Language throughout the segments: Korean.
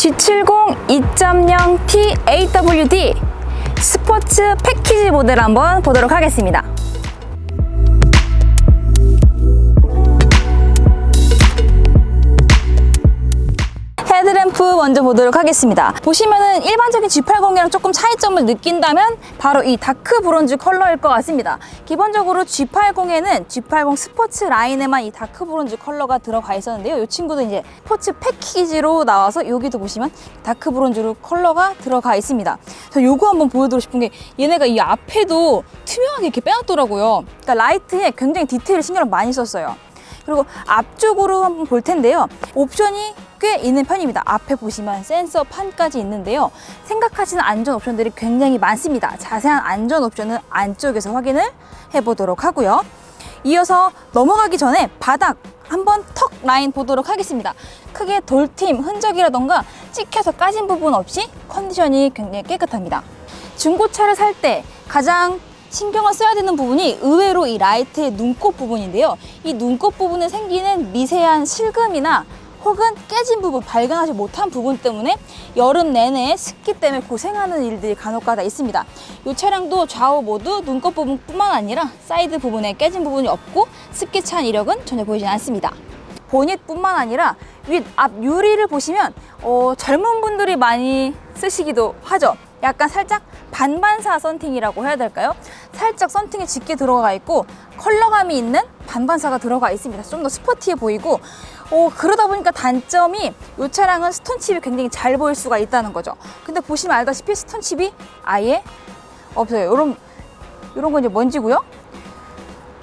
G70 2.0T AWD 스포츠 패키지 모델 한번 보도록 하겠습니다. 헤드램프 먼저 보도록 하겠습니다. 보시면은 일반적인 G80이랑 조금 차이점을 느낀다면 바로 이 다크 브론즈 컬러일 것 같습니다. 기본적으로 G80에는 G80 스포츠 라인에만 이 다크 브론즈 컬러가 들어가 있었는데요. 이 친구도 이제 스포츠 패키지로 나와서 여기도 보시면 다크 브론즈로 컬러가 들어가 있습니다. 저 요거 한번 보여드리고 싶은 게 얘네가 이 앞에도 투명하게 이렇게 빼놨더라고요. 그러니까 라이트에 굉장히 디테일을 신경을 많이 썼어요. 그리고 앞쪽으로 한번 볼 텐데요. 옵션이 꽤 있는 편입니다. 앞에 보시면 센서 판까지 있는데요. 생각하시는 안전 옵션들이 굉장히 많습니다. 자세한 안전 옵션은 안쪽에서 확인을 해보도록 하고요. 이어서 넘어가기 전에 바닥 한번 턱 라인 보도록 하겠습니다. 크게 돌팀, 흔적이라던가 찍혀서 까진 부분 없이 컨디션이 굉장히 깨끗합니다. 중고차를 살 때 가장 신경을 써야 되는 부분이 의외로 이 라이트의 눈곱 부분인데요. 이 눈곱 부분에 생기는 미세한 실금이나 혹은 깨진 부분, 발견하지 못한 부분 때문에 여름 내내 습기 때문에 고생하는 일들이 간혹가다 있습니다. 이 차량도 좌우 모두 눈곱 부분뿐만 아니라 사이드 부분에 깨진 부분이 없고 습기 찬 이력은 전혀 보이지 않습니다. 보닛뿐만 아니라 윗 앞 유리를 보시면 젊은 분들이 많이 쓰시기도 하죠. 약간 살짝 반반사 썬팅이라고 해야 될까요? 살짝 썬팅이 짙게 들어가 있고 컬러감이 있는 반반사가 들어가 있습니다. 좀 더 스포티해 보이고 그러다 보니까 단점이 이 차량은 스톤칩이 굉장히 잘 보일 수가 있다는 거죠. 근데 보시면 알다시피 스톤칩이 아예 없어요. 이런 건 이제 먼지고요.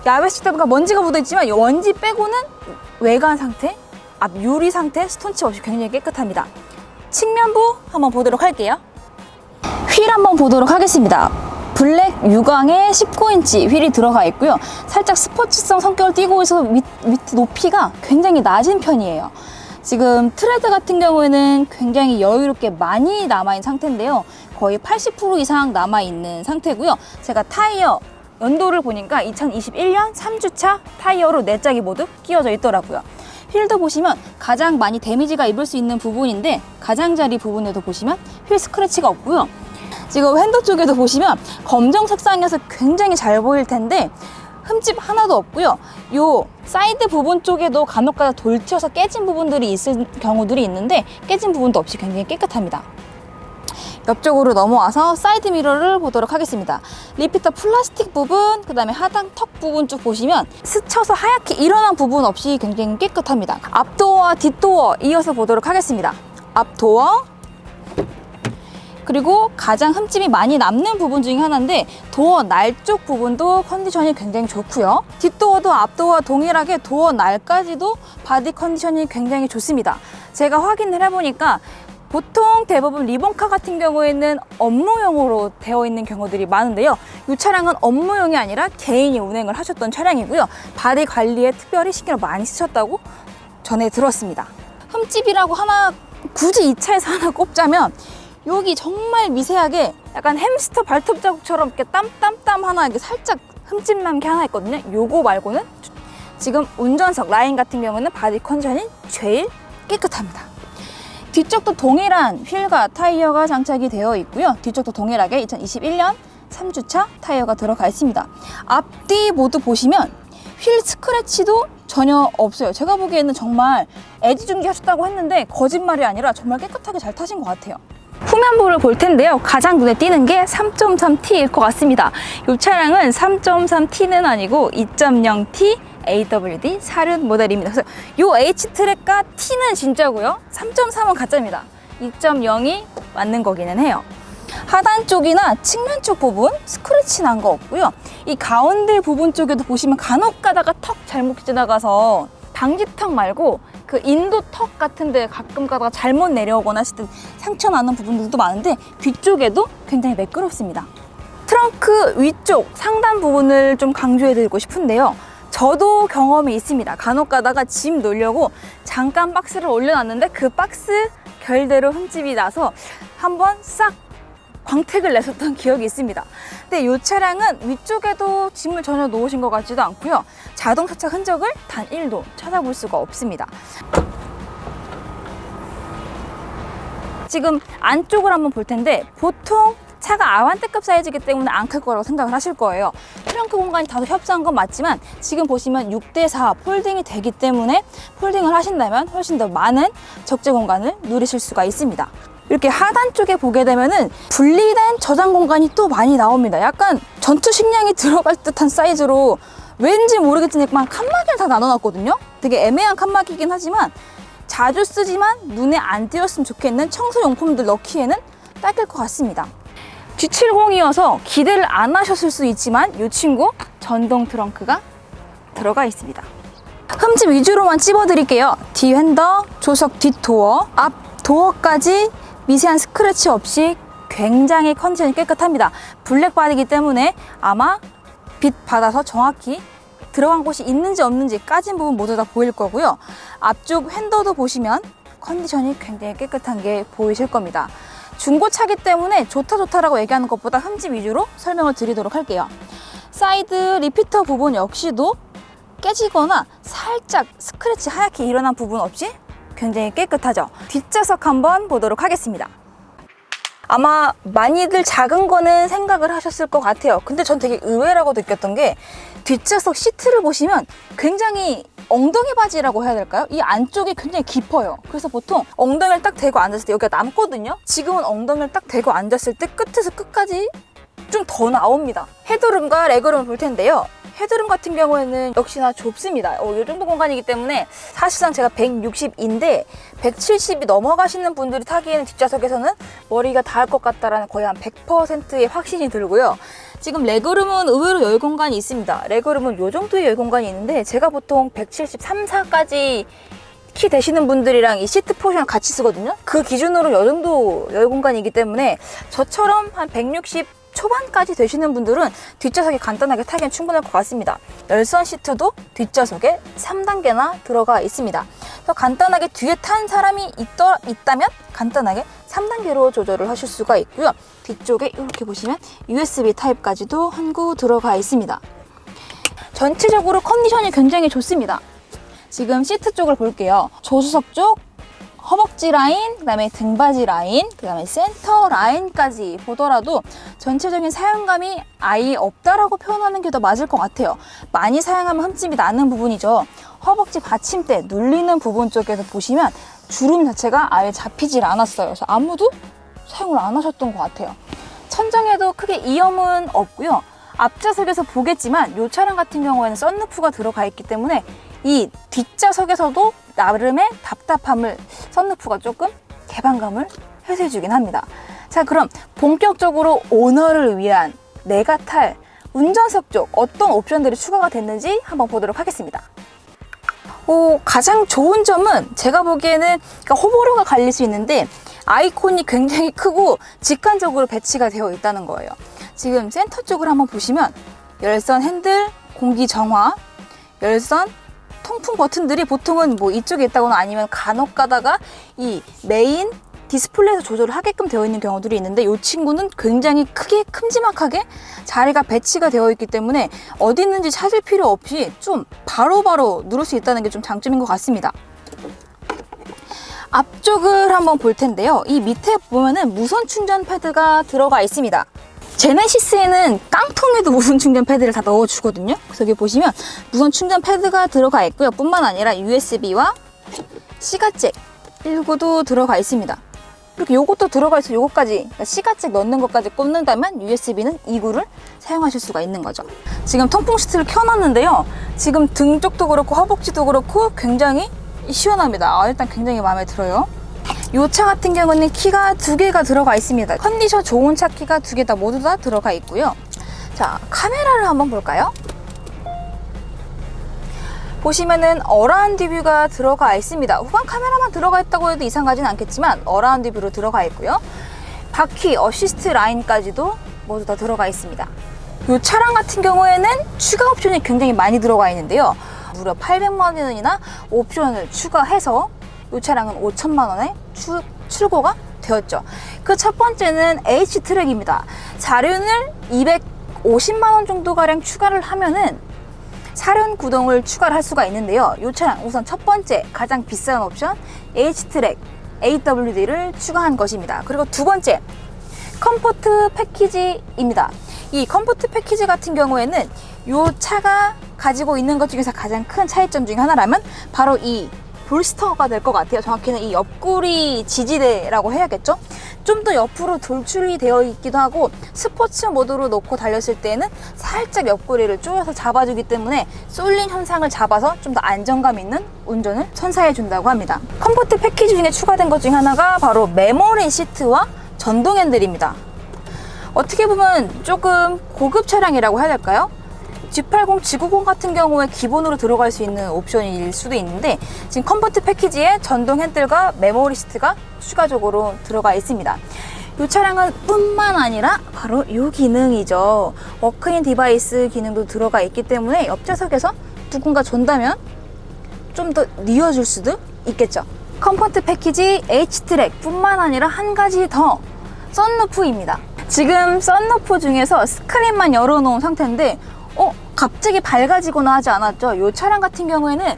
야외식 때문에 먼지가 묻어있지만 이 먼지 빼고는 외관 상태, 앞 유리 상태 스톤칩 없이 굉장히 깨끗합니다. 측면부 한번 보도록 할게요. 휠 한번 보도록 하겠습니다. 블랙 유광에 19인치 휠이 들어가 있고요. 살짝 스포츠성 성격을 띠고 있어서 밑 높이가 굉장히 낮은 편이에요. 지금 트레드 같은 경우에는 굉장히 여유롭게 많이 남아있는 상태인데요. 거의 80% 이상 남아있는 상태고요. 제가 타이어 연도를 보니까 2021년 3주차 타이어로 4짝이 모두 끼워져 있더라고요. 휠도 보시면 가장 많이 데미지가 입을 수 있는 부분인데 가장자리 부분에도 보시면 휠 스크래치가 없고요. 지금 핸드 쪽에도 보시면 검정 색상이어서 굉장히 잘 보일 텐데 흠집 하나도 없고요. 요 사이드 부분 쪽에도 간혹가다 돌 튀어서 깨진 부분들이 있을 경우들이 있는데 깨진 부분도 없이 굉장히 깨끗합니다. 옆쪽으로 넘어와서 사이드 미러를 보도록 하겠습니다. 리피터 플라스틱 부분, 그 다음에 하단 턱 부분 쭉 보시면 스쳐서 하얗게 일어난 부분 없이 굉장히 깨끗합니다. 앞도어와 뒷도어 이어서 보도록 하겠습니다. 앞도어, 그리고 가장 흠집이 많이 남는 부분 중에 하나인데 도어 날 쪽 부분도 컨디션이 굉장히 좋고요. 뒷도어도 앞도어와 동일하게 도어 날까지도 바디 컨디션이 굉장히 좋습니다. 제가 확인을 해보니까 보통 대부분 리본카 같은 경우에는 업무용으로 되어 있는 경우들이 많은데요. 이 차량은 업무용이 아니라 개인이 운행을 하셨던 차량이고요. 바디 관리에 특별히 신경을 많이 쓰셨다고 전해 들었습니다. 흠집이라고 하나 굳이 이 차에서 하나 꼽자면 여기 정말 미세하게 약간 햄스터 발톱 자국처럼 이렇게 땀 하나 이렇게 살짝 흠집 난 게 하나 있거든요. 요거 말고는 지금 운전석 라인 같은 경우는 바디 컨디션이 제일 깨끗합니다. 뒤쪽도 동일한 휠과 타이어가 장착이 되어 있고요. 뒤쪽도 동일하게 2021년 3주차 타이어가 들어가 있습니다. 앞뒤 모두 보시면 휠 스크래치도 전혀 없어요. 제가 보기에는 정말 애지중지 하셨다고 했는데 거짓말이 아니라 정말 깨끗하게 잘 타신 것 같아요. 후면부를 볼 텐데요. 가장 눈에 띄는 게 3.3T일 것 같습니다. 이 차량은 3.3T는 아니고 2.0T AWD 사륜 모델입니다. 그래서 이 H트랙과 T는 진짜고요. 3.3은 가짜입니다. 2.0이 맞는 거기는 해요. 하단 쪽이나 측면 쪽 부분 스크래치 난 거 없고요. 이 가운데 부분 쪽에도 보시면 간혹 가다가 턱 잘못 지나가서 방지턱 말고 그 인도 턱 같은 데 가끔 가다가 잘못 내려오거나 했을 때 상처 나는 부분들도 많은데 뒤쪽에도 굉장히 매끄럽습니다. 트렁크 위쪽 상단 부분을 좀 강조해 드리고 싶은데요. 저도 경험이 있습니다. 간혹 가다가 짐 놓으려고 잠깐 박스를 올려놨는데 그 박스 결대로 흠집이 나서 한번 싹 광택을 냈었던 기억이 있습니다. 근데 이 차량은 위쪽에도 짐을 전혀 놓으신 것 같지도 않고요. 자동 세차 흔적을 단 1도 찾아볼 수가 없습니다. 지금 안쪽을 한번 볼 텐데 보통 차가 아반떼급 사이즈이기 때문에 안 클 거라고 생각을 하실 거예요. 트렁크 공간이 다소 협소한 건 맞지만 지금 보시면 6대4 폴딩이 되기 때문에 폴딩을 하신다면 훨씬 더 많은 적재 공간을 누리실 수가 있습니다. 이렇게 하단 쪽에 보게 되면은 분리된 저장 공간이 또 많이 나옵니다. 약간 전투 식량이 들어갈 듯한 사이즈로 왠지 모르겠지만 칸막이를 다 나눠놨거든요. 되게 애매한 칸막이긴 하지만 자주 쓰지만 눈에 안 띄었으면 좋겠는 청소용품들 넣기에는 딱일 것 같습니다. G70이어서 기대를 안 하셨을 수 있지만 이 친구 전동 트렁크가 들어가 있습니다. 흠집 위주로만 찝어드릴게요. 뒤 핸더, 조석 뒷 도어, 앞 도어까지 미세한 스크래치 없이 굉장히 컨디션이 깨끗합니다. 블랙 바디이기 때문에 아마 빛 받아서 정확히 들어간 곳이 있는지 없는지 까진 부분 모두 다 보일 거고요. 앞쪽 핸더도 보시면 컨디션이 굉장히 깨끗한 게 보이실 겁니다. 중고차기 때문에 좋다라고 얘기하는 것보다 흠집 위주로 설명을 드리도록 할게요. 사이드 리피터 부분 역시도 깨지거나 살짝 스크래치 하얗게 일어난 부분 없이 굉장히 깨끗하죠. 뒷좌석 한번 보도록 하겠습니다. 아마 많이들 작은 거는 생각을 하셨을 것 같아요. 근데 전 되게 의외라고 느꼈던 게 뒷좌석 시트를 보시면 굉장히 엉덩이 바지라고 해야 될까요? 이 안쪽이 굉장히 깊어요. 그래서 보통 엉덩이를 딱 대고 앉았을 때 여기가 남거든요. 지금은 엉덩이를 딱 대고 앉았을 때 끝에서 끝까지 좀 더 나옵니다. 헤드룸과 레그룸을 볼 텐데요. 헤드룸 같은 경우에는 역시나 좁습니다. 이 정도 공간이기 때문에 사실상 제가 160인데 170이 넘어가시는 분들이 타기에는 뒷좌석에서는 머리가 닿을 것 같다라는 거의 한 100%의 확신이 들고요. 지금 레그룸은 의외로 여유 공간이 있습니다. 레그룸은 이 정도의 여유 공간이 있는데 제가 보통 173, 4까지 키 되시는 분들이랑 이 시트 포션을 같이 쓰거든요. 그 기준으로 이 정도 여유 공간이기 때문에 저처럼 한 160 초반까지 되시는 분들은 뒷좌석에 간단하게 타기엔 충분할 것 같습니다. 열선 시트도 뒷좌석에 3단계나 들어가 있습니다. 더 간단하게 뒤에 탄 사람이 있다면 간단하게 3단계로 조절을 하실 수가 있고요. 뒤쪽에 이렇게 보시면 USB 타입까지도 한 구 들어가 있습니다. 전체적으로 컨디션이 굉장히 좋습니다. 지금 시트 쪽을 볼게요. 조수석 쪽 허벅지 라인, 그 다음에 등받이 라인, 그 다음에 센터 라인까지 보더라도 전체적인 사용감이 아예 없다라고 표현하는 게 더 맞을 것 같아요. 많이 사용하면 흠집이 나는 부분이죠. 허벅지 받침대 눌리는 부분 쪽에서 보시면 주름 자체가 아예 잡히질 않았어요. 그래서 아무도 사용을 안 하셨던 것 같아요. 천정에도 크게 이염은 없고요. 앞좌석에서 보겠지만 이 차량 같은 경우에는 썬루프가 들어가 있기 때문에 이 뒷좌석에서도 나름의 답답함을 썬루프가 조금 개방감을 해소해주긴 합니다. 자, 그럼 본격적으로 오너를 위한 내가 탈 운전석 쪽 어떤 옵션들이 추가가 됐는지 한번 보도록 하겠습니다. 가장 좋은 점은 제가 보기에는 호불호가 갈릴 수 있는데 아이콘이 굉장히 크고 직관적으로 배치가 되어 있다는 거예요. 지금 센터 쪽을 한번 보시면 열선 핸들, 공기 정화, 열선 통풍 버튼들이 보통은 뭐 이쪽에 있다거나 아니면 간혹 가다가 이 메인 디스플레이에서 조절을 하게끔 되어 있는 경우들이 있는데 이 친구는 굉장히 크게 큼지막하게 자리가 배치가 되어 있기 때문에 어디 있는지 찾을 필요 없이 좀 바로바로 누를 수 있다는 게 좀 장점인 것 같습니다. 앞쪽을 한번 볼 텐데요. 이 밑에 보면은 무선 충전 패드가 들어가 있습니다. 제네시스에는 깡통에도 무선 충전 패드를 다 넣어주거든요. 그래서 여기 보시면 무선 충전 패드가 들어가 있고요. 뿐만 아니라 USB와 시가잭 1구도 들어가 있습니다. 이렇게 요것도 들어가 있어서 요거까지, 그러니까 시가잭 넣는 것까지 꼽는다면 USB는 2구를 사용하실 수가 있는 거죠. 지금 통풍 시트를 켜놨는데요. 지금 등 쪽도 그렇고 허벅지도 그렇고 굉장히 시원합니다. 일단 굉장히 마음에 들어요. 이 차 같은 경우는 키가 2개가 들어가 있습니다. 컨디션 좋은 차 키가 2개 다 모두 다 들어가 있고요. 자, 카메라를 한번 볼까요? 보시면은 어라운드 뷰가 들어가 있습니다. 후방 카메라만 들어가 있다고 해도 이상하진 않겠지만 어라운드 뷰로 들어가 있고요. 바퀴, 어시스트 라인까지도 모두 다 들어가 있습니다. 이 차량 같은 경우에는 추가 옵션이 굉장히 많이 들어가 있는데요. 무려 800만 원이나 옵션을 추가해서 이 차량은 5천만 원에 출고가 되었죠. 그 첫 번째는 H트랙입니다. 사륜을 250만 원 정도가량 추가를 하면은 사륜 구동을 추가를 할 수가 있는데요. 이 차량 우선 첫 번째 가장 비싼 옵션 H트랙 AWD를 추가한 것입니다. 그리고 두 번째, 컴포트 패키지입니다. 이 컴포트 패키지 같은 경우에는 이 차가 가지고 있는 것 중에서 가장 큰 차이점 중에 하나라면 바로 이 볼스터가 될 것 같아요. 정확히는 이 옆구리 지지대라고 해야겠죠? 좀 더 옆으로 돌출이 되어 있기도 하고 스포츠 모드로 놓고 달렸을 때는 살짝 옆구리를 조여서 잡아주기 때문에 쏠림 현상을 잡아서 좀 더 안정감 있는 운전을 선사해 준다고 합니다. 컴포트 패키지 중에 추가된 것 중에 하나가 바로 메모리 시트와 전동 핸들입니다. 어떻게 보면 조금 고급 차량이라고 해야 될까요? G80, G90 같은 경우에 기본으로 들어갈 수 있는 옵션일 수도 있는데 지금 컴포트 패키지에 전동 핸들과 메모리 시트가 추가적으로 들어가 있습니다. 이 차량은 뿐만 아니라 바로 이 기능이죠. 워크인 디바이스 기능도 들어가 있기 때문에 옆좌석에서 누군가 존다면 좀 더 뉘어줄 수도 있겠죠. 컴포트 패키지 H-트랙 뿐만 아니라 한 가지 더, 썬루프입니다. 지금 썬루프 중에서 스크린만 열어놓은 상태인데 갑자기 밝아지거나 하지 않았죠? 이 차량 같은 경우에는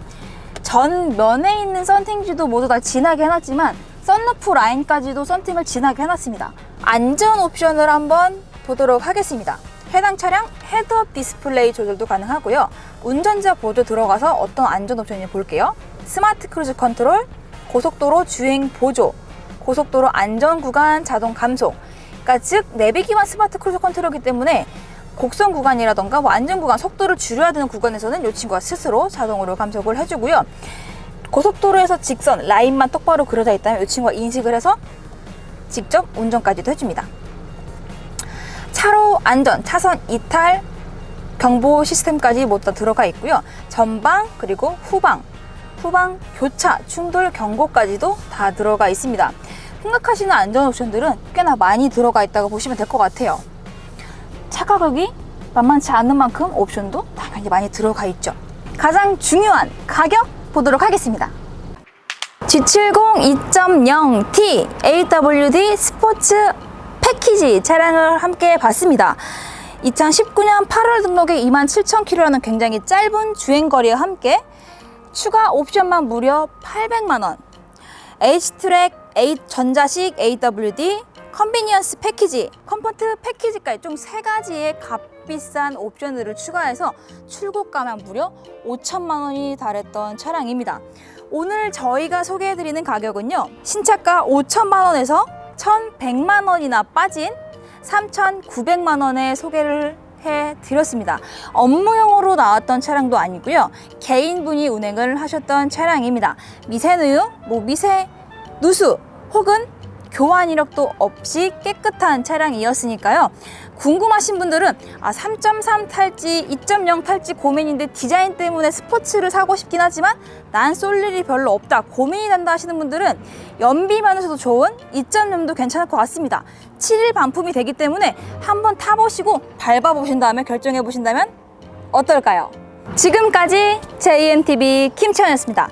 전면에 있는 썬팅지도 모두 다 진하게 해놨지만 썬루프 라인까지도 썬팅을 진하게 해놨습니다. 안전 옵션을 한번 보도록 하겠습니다. 해당 차량 헤드업 디스플레이 조절도 가능하고요. 운전자 보드 들어가서 어떤 안전 옵션인지 볼게요. 스마트 크루즈 컨트롤, 고속도로 주행 보조, 고속도로 안전 구간 자동 감속. 그러니까 즉 내비 기반 스마트 크루즈 컨트롤이기 때문에 곡선 구간이라던가 안전 구간, 속도를 줄여야 되는 구간에서는 이 친구가 스스로 자동으로 감속을 해주고요. 고속도로에서 직선, 라인만 똑바로 그려져 있다면 이 친구가 인식을 해서 직접 운전까지도 해줍니다. 차로 안전, 차선 이탈, 경보 시스템까지 모두 다 들어가 있고요. 전방 그리고 후방 교차, 충돌 경고까지도 다 들어가 있습니다. 생각하시는 안전 옵션들은 꽤나 많이 들어가 있다고 보시면 될 것 같아요. 차 가격이 만만치 않은 만큼 옵션도 당연히 많이 들어가 있죠. 가장 중요한 가격 보도록 하겠습니다. G70 2.0T AWD 스포츠 패키지 차량을 함께 봤습니다. 2019년 8월 등록에 27,000km라는 굉장히 짧은 주행거리와 함께 추가 옵션만 무려 800만원, H-트랙 전자식 AWD 컨비니언스 패키지, 컴포트 패키지까지 총 3가지의 값비싼 옵션들을 추가해서 출고가만 무려 5천만 원이 달했던 차량입니다. 오늘 저희가 소개해드리는 가격은요, 신차가 5천만 원에서 1,100만 원이나 빠진 3,900만 원에 소개를 해드렸습니다. 업무용으로 나왔던 차량도 아니고요, 개인분이 운행을 하셨던 차량입니다. 미세누유, 미세 누수 혹은 교환 이력도 없이 깨끗한 차량이었으니까요. 궁금하신 분들은 3.3 탈지 2.0 탈지 고민인데 디자인 때문에 스포츠를 사고 싶긴 하지만 난 쏠 일이 별로 없다, 고민이 된다 하시는 분들은 연비면에서도 좋은 2.0도 괜찮을 것 같습니다. 7일 반품이 되기 때문에 한번 타보시고 밟아보신 다음에 결정해 보신다면 어떨까요? 지금까지 JMTV 김채연이었습니다.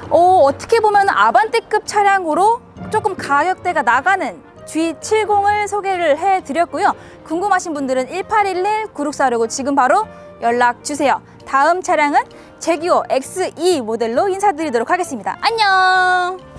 어떻게 보면 아반떼급 차량으로 조금 가격대가 나가는 G70을 소개를 해드렸고요. 궁금하신 분들은 1811-9646 지금 바로 연락 주세요. 다음 차량은 제규어 XE 모델로 인사드리도록 하겠습니다. 안녕!